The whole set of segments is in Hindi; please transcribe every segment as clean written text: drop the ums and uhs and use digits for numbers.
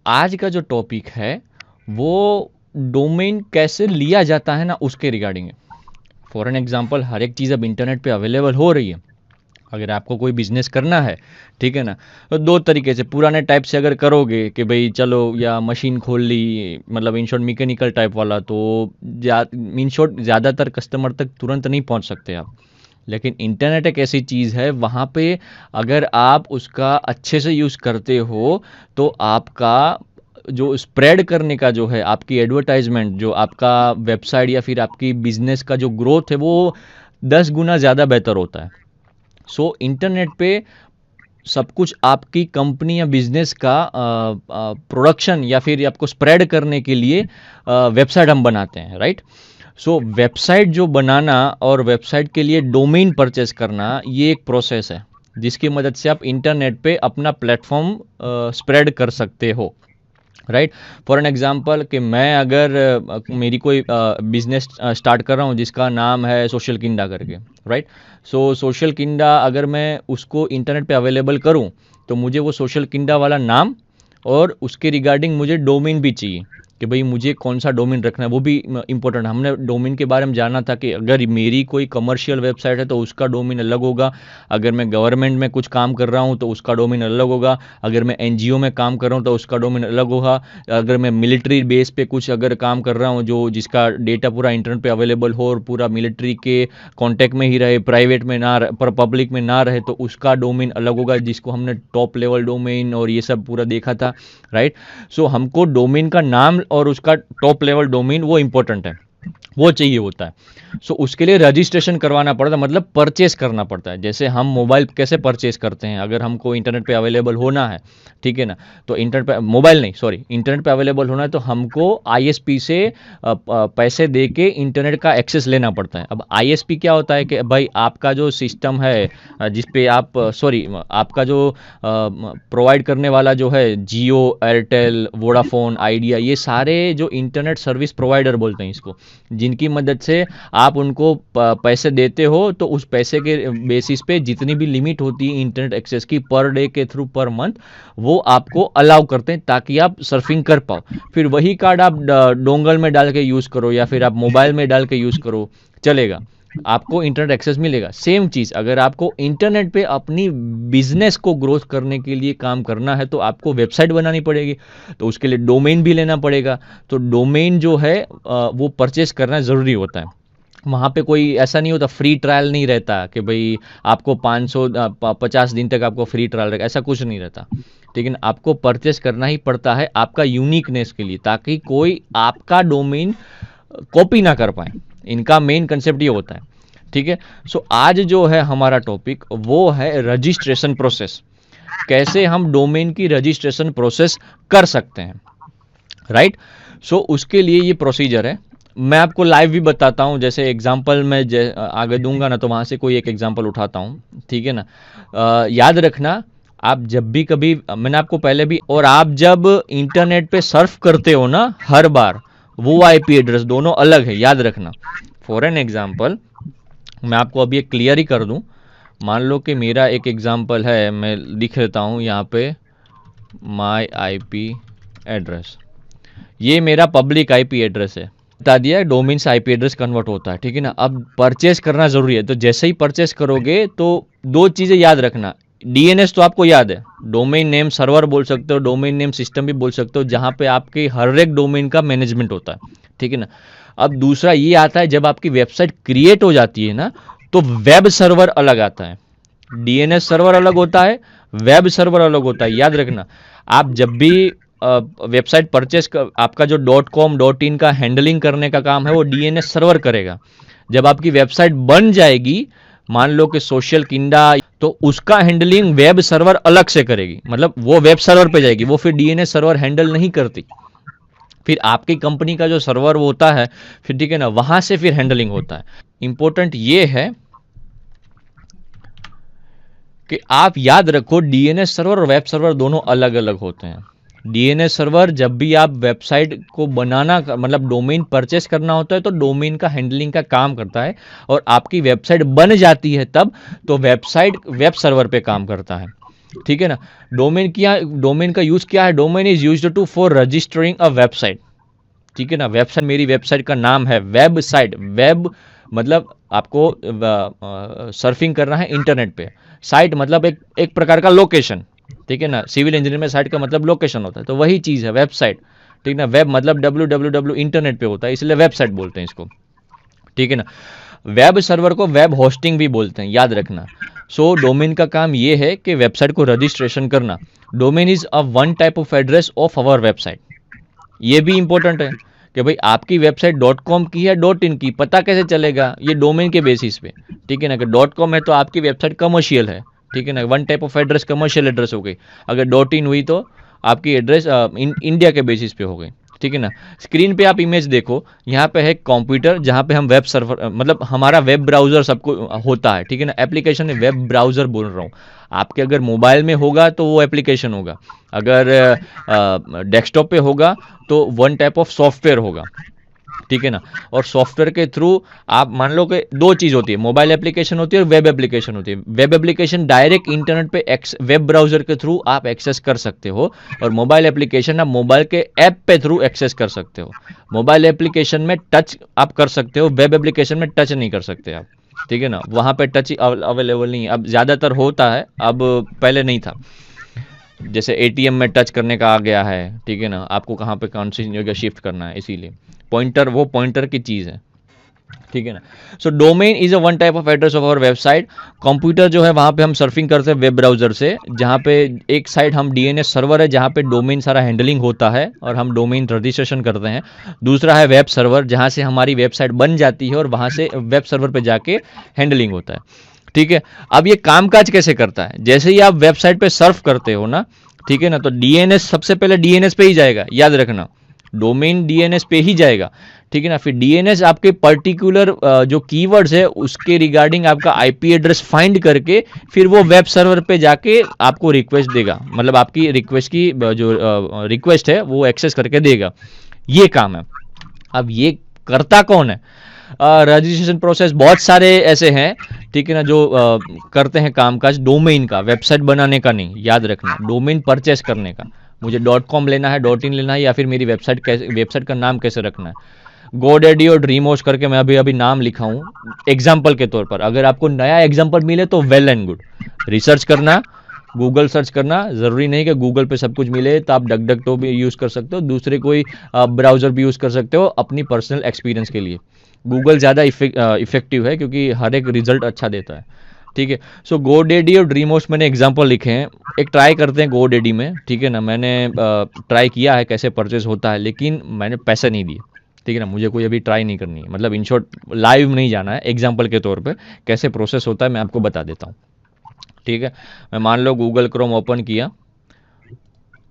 आज का जो टॉपिक है वो डोमेन कैसे लिया जाता है ना, उसके रिगार्डिंग है। फॉर एन एग्जांपल, हर एक चीज़ अब इंटरनेट पे अवेलेबल हो रही है। अगर आपको कोई बिजनेस करना है, ठीक है ना, तो दो तरीके से पुराने टाइप से अगर करोगे कि भाई चलो या मशीन खोल ली, मतलब इन शॉर्ट मैकेनिकल टाइप वाला, तो इन शॉर्ट ज़्यादातर कस्टमर तक तुरंत नहीं पहुंच सकते आप। लेकिन इंटरनेट एक ऐसी चीज़ है, वहाँ पे अगर आप उसका अच्छे से यूज़ करते हो तो आपका जो स्प्रेड करने का जो है, आपकी एडवर्टाइजमेंट, जो आपका वेबसाइट या फिर आपकी बिजनेस का जो ग्रोथ है, वो 10 गुना ज़्यादा बेहतर होता है। सो इंटरनेट पे सब कुछ आपकी कंपनी या बिजनेस का प्रोडक्शन या फिर आपको स्प्रेड करने के लिए वेबसाइट हम बनाते हैं, राइट। सो वेबसाइट जो बनाना और वेबसाइट के लिए डोमेन परचेस करना, ये एक प्रोसेस है जिसकी मदद से आप इंटरनेट पे अपना प्लेटफॉर्म स्प्रेड कर सकते हो, राइट। फॉर एन एग्जांपल कि मैं अगर मेरी कोई बिजनेस स्टार्ट कर रहा हूँ जिसका नाम है सोशल किंडा करके, राइट। सो सोशल किंडा अगर मैं उसको इंटरनेट पे अवेलेबल करूँ, तो मुझे वो सोशल किंडा वाला नाम और उसके रिगार्डिंग मुझे डोमेन भी चाहिए कि भाई मुझे कौन सा डोमेन रखना है, वो भी इंपॉर्टेंट। हमने डोमेन के बारे में जाना था कि अगर मेरी कोई कमर्शियल वेबसाइट है तो उसका डोमेन अलग होगा, अगर मैं गवर्नमेंट में कुछ काम कर रहा हूँ तो उसका डोमेन अलग होगा, अगर मैं एनजीओ में काम कर रहा हूँ तो उसका डोमेन अलग होगा, अगर मैं मिलिट्री बेस पे कुछ अगर काम कर रहा हूँ जो जिसका डेटा पूरा इंटरनेट पे अवेलेबल हो और पूरा मिलिट्री के कॉन्टैक्ट में ही रहे, प्राइवेट में ना रहे, पर पब्लिक में ना रहे, तो उसका डोमेन अलग होगा, जिसको हमने टॉप लेवल डोमेन और ये सब पूरा देखा था, राइट। सो हमको डोमेन का नाम और उसका टॉप लेवल डोमेन वो इंपॉर्टेंट है, वो चाहिए होता है। सो उसके लिए रजिस्ट्रेशन करवाना पड़ता है, मतलब परचेस करना पड़ता है। जैसे हम मोबाइल कैसे परचेस करते हैं, अगर हमको इंटरनेट पे अवेलेबल होना है, ठीक है ना, तो इंटरनेट पे मोबाइल नहीं, सॉरी, इंटरनेट पे अवेलेबल होना है तो हमको आईएसपी से पैसे दे के इंटरनेट का एक्सेस लेना पड़ता है। अब आईएसपी क्या होता है कि भाई आपका जो सिस्टम है, जिस पे आप सॉरी आपका जो प्रोवाइड करने वाला जो है, जियो, एयरटेल, वोडाफोन, आइडिया, ये सारे जो इंटरनेट सर्विस प्रोवाइडर बोलते हैं इसको, जिनकी मदद से आप उनको पैसे देते हो, तो उस पैसे के बेसिस पे जितनी भी लिमिट होती है इंटरनेट एक्सेस की पर डे के थ्रू, पर मंथ, वो आपको अलाउ करते हैं ताकि आप सर्फिंग कर पाओ। फिर वही कार्ड आप डोंगल में डाल के यूज़ करो या फिर आप मोबाइल में डाल के यूज़ करो, चलेगा, आपको इंटरनेट एक्सेस मिलेगा। सेम चीज़ अगर आपको इंटरनेट पे अपनी बिजनेस को ग्रोथ करने के लिए काम करना है तो आपको वेबसाइट बनानी पड़ेगी, तो उसके लिए डोमेन भी लेना पड़ेगा। तो डोमेन जो है वो परचेस करना ज़रूरी होता है। वहाँ पे कोई ऐसा नहीं होता, फ्री ट्रायल नहीं रहता कि भाई आपको 50 दिन तक आपको फ्री ट्रायल रहेगा, ऐसा कुछ नहीं रहता। लेकिन आपको परचेस करना ही पड़ता है आपका यूनिकनेस के लिए, ताकि कोई आपका डोमेन कॉपी ना कर पाए। इनका मेन कंसेप्ट ये होता है, ठीक है। सो आज जो है हमारा टॉपिक वो है रजिस्ट्रेशन प्रोसेस, कैसे हम डोमेन की रजिस्ट्रेशन प्रोसेस कर सकते हैं, राइट। सो उसके लिए ये प्रोसीजर है, मैं आपको लाइव भी बताता हूँ। जैसे एग्जांपल मैं आगे दूंगा ना, तो वहाँ से कोई एक एग्जांपल उठाता हूँ, ठीक है ना। याद रखना, आप जब भी कभी, मैंने आपको पहले भी, और आप जब इंटरनेट पे सर्फ करते हो ना, हर बार वो आईपी एड्रेस दोनों अलग है, याद रखना। फॉर एन एग्जांपल, मैं आपको अभी एक क्लियर ही कर दूं। मान लो कि मेरा एक एग्जांपल है, मैं लिख लेता हूँ यहाँ पे माई आईपी एड्रेस, ये मेरा पब्लिक आईपी एड्रेस है। बता दिया डोमेन से आईपी एड्रेस कन्वर्ट होता है, ठीक है ना। अब परचेस करना जरूरी है, तो जैसे ही परचेस करोगे तो दो चीजें याद रखना। डीएनएस तो आपको याद है, डोमेन नेम सर्वर बोल सकते हो, डोमेन नेम सिस्टम भी बोल सकते हो, जहां पे आपके हर एक डोमेन का मैनेजमेंट होता है, ठीक है ना। अब दूसरा ये आता है, जब आपकी वेबसाइट क्रिएट हो जाती है ना, तो वेब सर्वर अलग आता है। डीएनएस सर्वर अलग होता है, वेब सर्वर अलग होता है, याद रखना। आप जब भी वेबसाइट परचेस आपका जो .com .in का हैंडलिंग करने का काम है वो डीएनएस सर्वर करेगा। जब आपकी वेबसाइट बन जाएगी, मान लो कि सोशल किंडा, तो उसका हैंडलिंग वेब सर्वर अलग से करेगी, मतलब वो वेब सर्वर पे जाएगी, वो फिर डीएनएस सर्वर हैंडल नहीं करती। फिर आपकी कंपनी का जो सर्वर होता है, फिर ठीक है ना, वहां से फिर हैंडलिंग होता है। इंपॉर्टेंट ये है कि आप याद रखो, डीएनएस सर्वर और वेब सर्वर दोनों अलग अलग होते हैं। डीएनएस सर्वर जब भी आप वेबसाइट को बनाना, मतलब डोमेन परचेस करना होता है, तो डोमेन का हैंडलिंग का काम करता है, और आपकी वेबसाइट बन जाती है तब, तो वेबसाइट वेब सर्वर पे काम करता है। ठीक है ना। डोमेन का यूज क्या है? Domain is used to for registering a website. ठीक है ना। वेबसाइट, मेरी वेबसाइट का नाम है वेबसाइट। वेब मतलब आपको सर्फिंग करना है इंटरनेट पे। साइट मतलब एक प्रकार का लोकेशन। ठीक है ना। सिविल इंजीनियरिंग में साइट का मतलब लोकेशन होता है, तो वही चीज़ है वेबसाइट। ठीक है ना। वेब मतलब www इंटरनेट पे होता है, इसलिए वेबसाइट बोलते हैं इसको। ठीक है ना। वेब सर्वर को वेब होस्टिंग भी बोलते हैं, याद रखना। सो डोमेन का काम ये है कि वेबसाइट को रजिस्ट्रेशन करना। Domain is a one type of address of our website. ये भी इंपॉर्टेंट है कि भाई आपकी वेबसाइट डॉट कॉम की है डॉट इन की, पता कैसे चलेगा? ये डोमेन के बेसिस पे। ठीक है ना। कि डॉट कॉम है तो आपकी वेबसाइट कमर्शियल है। ठीक है ना। One type of address commercial address हो गई। अगर डॉट इन हुई तो आपकी एड्रेस इंडिया के बेसिस पे हो गई। ठीक है ना। स्क्रीन पे आप इमेज देखो, यहाँ पे है कंप्यूटर जहाँ पे हम वेब सर्वर मतलब हमारा वेब ब्राउजर सबको होता है। ठीक है ना। एप्लीकेशन है, वेब ब्राउजर बोल रहा हूँ। आपके अगर मोबाइल में होगा तो वो एप्लीकेशन होगा, अगर डेस्कटॉप पे होगा तो वन टाइप ऑफ सॉफ्टवेयर होगा। ठीक है ना। और सॉफ्टवेयर के थ्रू आप मान लो कि दो चीज होती है, मोबाइल एप्लीकेशन होती है और वेब एप्लीकेशन होती है। वेब एप्लीकेशन डायरेक्ट इंटरनेट पे वेब ब्राउजर के थ्रू आप एक्सेस कर सकते हो, और मोबाइल एप्लीकेशन आप मोबाइल के ऐप पे थ्रू एक्सेस कर सकते हो। मोबाइल एप्लीकेशन में टच आप कर सकते हो, वेब एप्लीकेशन में टच नहीं कर सकते आप। ठीक है ना। वहां पे टच अवेलेबल नहीं है, अब ज्यादातर होता है, अब पहले नहीं था। जैसे एटीएम में टच करने का आ गया है। ठीक है ना। आपको कहाँ पे कौन सी जगह शिफ्ट करना है, इसीलिए पॉइंटर, वो पॉइंटर की चीज़ है। ठीक है ना। So domain is a one type of address of our website. Computer जो है वहाँ पे हम सर्फिंग करते हैं वेब ब्राउजर से, जहाँ पे एक साइड हम डीएनएस सर्वर है जहाँ पे डोमेन सारा हैंडलिंग होता है और हम डोमेन रजिस्ट्रेशन करते हैं। दूसरा है वेब सर्वर, जहाँ से हमारी वेबसाइट बन जाती है और वहाँ से वेब सर्वर पे जाके हैंडलिंग होता है। ठीक है। अब ये कामकाज कैसे करता है? जैसे ही आप वेबसाइट पे सर्फ करते हो ना, ठीक है ना, तो डीएनएस सबसे पहले डीएनएस पे ही जाएगा, याद रखना। डोमेन डीएनएस पे ही जाएगा। ठीक है ना। फिर डीएनएस आपके पर्टिकुलर जो कीवर्ड्स है उसके रिगार्डिंग आपका आईपी एड्रेस फाइंड करके फिर वो वेब सर्वर पे जाके आपको रिक्वेस्ट देगा, मतलब आपकी रिक्वेस्ट की जो रिक्वेस्ट है वो एक्सेस करके देगा। ये काम है। अब ये करता कौन है? रजिस्ट्रेशन प्रोसेस बहुत सारे ऐसे हैं, ठीक है ना, जो करते हैं कामकाज डोमेन का, वेबसाइट बनाने का नहीं, याद रखना, डोमेन परचेस करने का। मुझे डॉट कॉम लेना है, डॉट इन लेना है, या फिर मेरी वेबसाइट का नाम कैसे रखना है। गोडेडी और ड्रीमोस करके मैं अभी अभी नाम लिखा हूँ एग्जाम्पल के तौर पर। अगर आपको नया एग्जाम्पल मिले तो वेल एंड गुड, रिसर्च करना, गूगल सर्च करना। ज़रूरी नहीं कि गूगल पे सब कुछ मिले, तो आप डक डक तो भी यूज़ कर सकते हो, दूसरे कोई ब्राउज़र भी यूज़ कर सकते हो अपनी पर्सनल एक्सपीरियंस के लिए। गूगल ज़्यादा इफेक्टिव है क्योंकि हर एक रिजल्ट अच्छा देता है। ठीक है। सो गोडेडी और ड्रीमोस मैंने एग्जांपल लिखे हैं, एक ट्राई करते हैं गोडेडी में। ठीक है ना। मैंने ट्राई किया है कैसे परचेज होता है, लेकिन मैंने पैसे नहीं दिए। ठीक है ना। मुझे कोई अभी ट्राई नहीं करनी है, मतलब इन शॉर्ट लाइव नहीं जाना है, एग्जाम्पल के तौर पे कैसे प्रोसेस होता है मैं आपको बता देता हूँ। ठीक है। मैं मान लो गूगल क्रोम ओपन किया,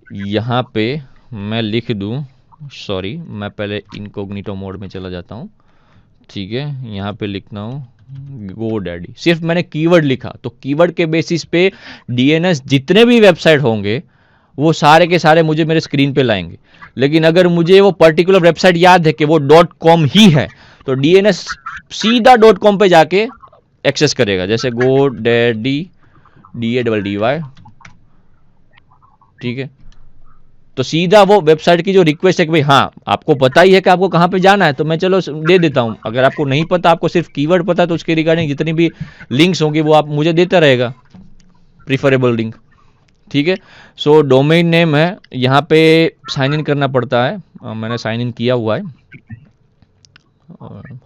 यहाँ पे मैं लिख दूँ, सॉरी मैं पहले इनकॉग्निटो मोड में चला जाता हूँ। ठीक है। यहाँ पे लिखना हूँ गोडैडी, सिर्फ मैंने कीवर्ड लिखा तो कीवर्ड के बेसिस पे डीएनएस जितने भी वेबसाइट होंगे वो सारे के सारे मुझे मेरे स्क्रीन पे लाएंगे। लेकिन अगर मुझे वो पर्टिकुलर वेबसाइट याद है कि वो डॉट कॉम ही है, तो डीएनएस सीधा डॉट कॉम पे जाके एक्सेस करेगा। जैसे गोडैडी DADDY, ठीक है, तो सीधा वो वेबसाइट की जो रिक्वेस्ट है कि भाई हाँ आपको पता ही है कि आपको कहाँ पे जाना है, तो मैं चलो दे देता हूँ। अगर आपको नहीं पता, आपको सिर्फ कीवर्ड पता है, तो उसके रिगार्डिंग जितनी भी लिंक्स होंगी वो आप मुझे देता रहेगा, प्रीफरेबल लिंक। ठीक है। सो डोमेन नेम है, यहाँ पे साइन इन करना पड़ता है। मैंने साइन इन किया हुआ है,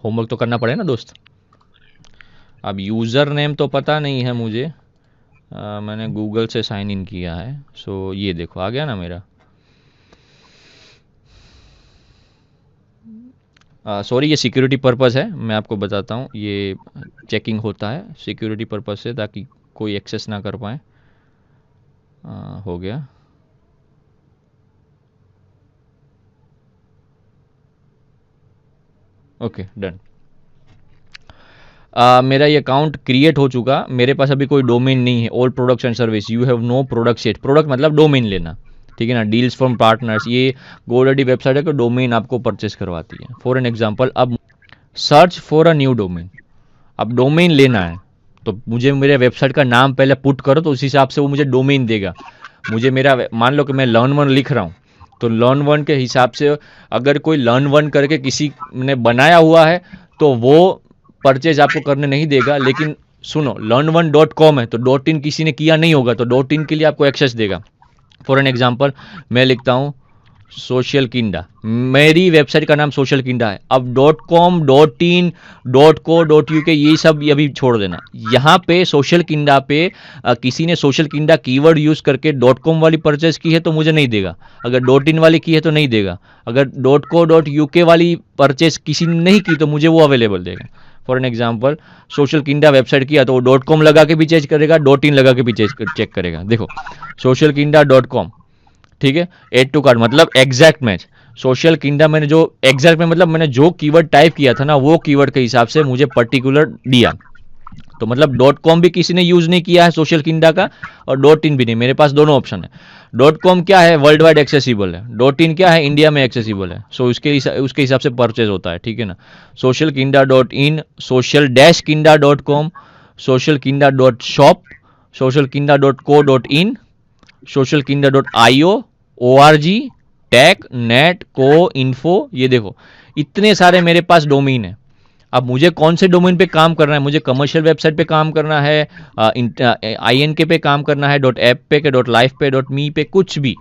होमवर्क तो करना पड़ेगा ना दोस्त। अब यूज़र नेम तो पता नहीं है मुझे, मैंने गूगल से साइन इन किया है। सो ये देखो आ गया ना मेरा। सॉरी ये सिक्योरिटी पर्पस है, मैं आपको बताता हूँ, ये चेकिंग होता है सिक्योरिटी पर्पस से ताकि कोई एक्सेस ना कर पाए। हो गया। Okay done. मेरा ये अकाउंट क्रिएट हो चुका, मेरे पास अभी कोई डोमेन नहीं है। All products and service, you have no product yet. Product मतलब डोमेन लेना, ठीक है ना। डील्स फ्रॉम पार्टनर्स, ये गोडैडी वेबसाइट है कि डोमेन आपको परचेस करवाती है। फॉर एन एग्जांपल, अब search for a new domain, अब डोमेन लेना है, तो मुझे मेरे वेबसाइट का नाम पहले पुट करो, तो उस हिसाब से वो मुझे डोमेन देगा। मुझे मेरा मान लो कि मैं लर्न वन लिख रहा हूँ, तो लर्न वन के हिसाब से अगर कोई लर्न वन करके किसी ने बनाया हुआ है तो वो परचेज आपको करने नहीं देगा। लेकिन सुनो, learn1.com है तो डॉट इन किसी ने किया नहीं होगा, तो डॉट इन के लिए आपको एक्सेस देगा। फॉर एन एग्जाम्पल मैं लिखता हूँ सोशल किंडा, मेरी वेबसाइट का नाम सोशल किंडा है। अब .com, .in, .co, .uk ये सब अभी छोड़ देना। यहाँ पे सोशल किंडा पे किसी ने सोशल किंडा कीवर्ड यूज करके .com वाली परचेज की है तो मुझे नहीं देगा। अगर .in वाली की है तो नहीं देगा। अगर .co, .uk वाली परचेज किसी ने नहीं की तो मुझे वो अवेलेबल देगा। For an example social kinda website किया तो वो .com लगा के भी चेक करेगा, .in लगा के भी चेक करेगा। देखो सोशल किंडा .com, ठीक है, एड टू कार्ट मतलब एग्जैक्ट मैच। सोशल किंडा मैंने जो एग्जैक्ट में मतलब मैंने जो कीवर्ड टाइप किया था ना, वो कीवर्ड के हिसाब से मुझे पर्टिकुलर दिया। तो मतलब .com भी किसी ने यूज नहीं किया है सोशल किंडा का, और .in भी नहीं। मेरे पास दोनों ऑप्शन है। .com क्या है, वर्ल्ड वाइड एक्सेसिबल है। .in क्या है, इंडिया में एक्सेसिबल है। सो उसके हिसाब से परचेज होता है, ठीक है ना। Social kinda .in, social dash kinda .com, social kinda .shop, social kinda .co.in, social kinda .io, org, tech, net, co, info. ये देखो इतने सारे मेरे पास डोमेन है। अब मुझे कौन से डोमेन पे काम करना है, मुझे कमर्शियल वेबसाइट पे काम करना है, INK पे काम करना है, .app पे के .life पे .me पे, कुछ भी,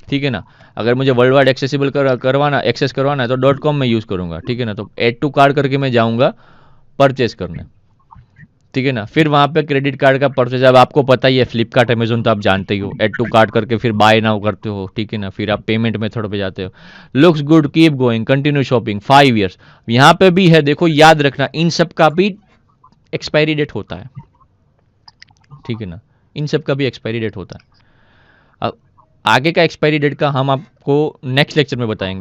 ठीक है ना। अगर मुझे वर्ल्ड वाइड एक्सेसिबल करवाना एक्सेस करवाना है तो .com में यूज़ करूँगा, ठीक है ना। तो एड टू कार्ड करके मैं जाऊँगा परचेस करने, ठीक है ना। फिर वहाँ पे क्रेडिट कार्ड का परचेज, अब आपको पता ही है फ्लिपकार्ट अमेजोन तो आप जानते ही हो, एड टू कार्ड करके फिर बाय नाउ करते हो, ठीक है ना। फिर आप पेमेंट मेथड पे जाते हो, looks good, keep going, continue shopping, 5 years. यहाँ पे भी है, देखो याद रखना इन सब का भी एक्सपायरी डेट होता है, ठीक है ना। इन सब का भी एक्सपायरी डेट होता है। अब आगे का एक्सपायरी डेट का हम आपको नेक्स्ट लेक्चर में बताएंगे।